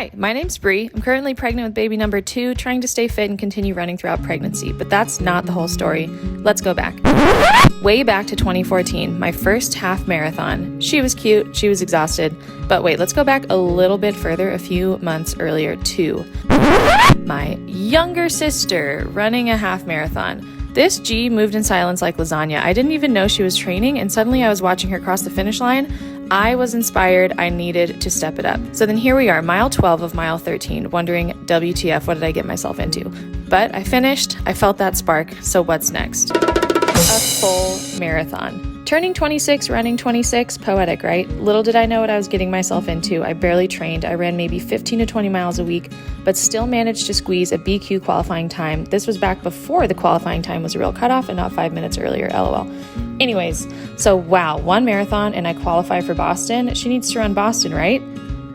Hi, my name's Bree. I'm currently pregnant with baby number 2, trying to stay fit and continue running throughout pregnancy, but that's not the whole story. Let's go back. Way back to 2014, my first half marathon. She was cute, she was exhausted, but wait, let's go back a little bit further, a few months earlier to my younger sister running a half marathon. This G moved in silence like lasagna. I didn't even know she was training, and suddenly I was watching her cross the finish line. I was inspired. I needed to step it up. So then here we are, mile 12 of mile 13, wondering, WTF, what did I get myself into? But I finished. I felt that spark. So what's next? A full marathon. Turning 26, running 26, poetic, right? Little did I know what I was getting myself into. I barely trained. I ran maybe 15 to 20 miles a week, but still managed to squeeze a BQ qualifying time. This was back before the qualifying time was a real cutoff and not 5 minutes earlier, LOL. Anyways, so wow, one marathon and I qualify for Boston. She needs to run Boston, right?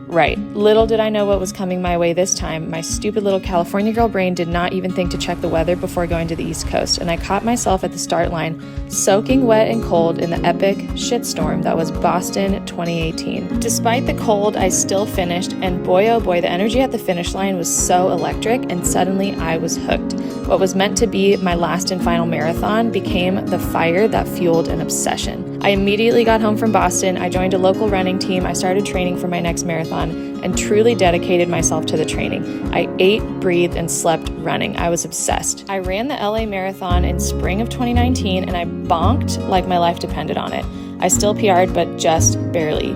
Right. Little did I know what was coming my way this time. My stupid little California girl brain did not even think to check the weather before going to the East Coast, and I caught myself at the start line, soaking wet and cold in the epic shitstorm that was Boston 2018. Despite the cold, I still finished, and boy oh boy, the energy at the finish line was so electric, and suddenly I was hooked. What was meant to be my last and final marathon became the fire that fueled an obsession. I immediately got home from Boston. I joined a local running team. I started training for my next marathon and truly dedicated myself to the training. I ate, breathed, and slept running. I was obsessed. I ran the LA Marathon in spring of 2019 and I bonked like my life depended on it. I still PR'd, but just barely.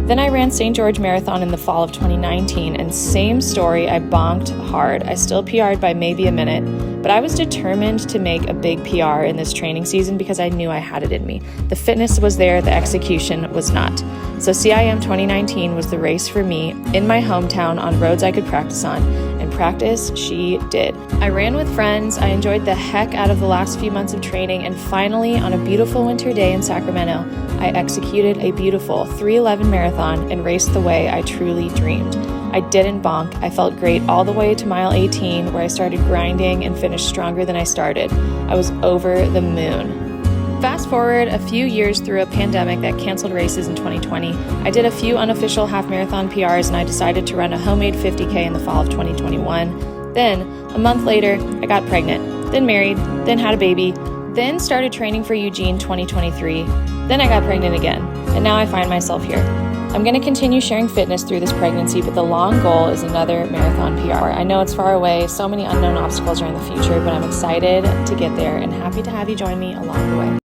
Then I ran St. George Marathon in the fall of 2019, and same story, I bonked hard. I still PR'd by maybe a minute, but I was determined to make a big PR in this training season because I knew I had it in me. The fitness was there, the execution was not. So CIM 2019 was the race for me in my hometown on roads I could practice on, and practice she did. I ran with friends, I enjoyed the heck out of the last few months of training, and finally, on a beautiful winter day in Sacramento, I executed a beautiful 3:11 marathon and raced the way I truly dreamed. I didn't bonk. I felt great all the way to mile 18, where I started grinding and finished stronger than I started. I was over the moon. Fast forward a few years through a pandemic that canceled races in 2020, I did a few unofficial half marathon PRs and I decided to run a homemade 50K in the fall of 2021. Then, a month later, I got pregnant, then married, then had a baby, then started training for Eugene 2023. Then I got pregnant again, and now I find myself here. I'm going to continue sharing fitness through this pregnancy, but the long goal is another marathon PR. I know it's far away, so many unknown obstacles are in the future, but I'm excited to get there and happy to have you join me along the way.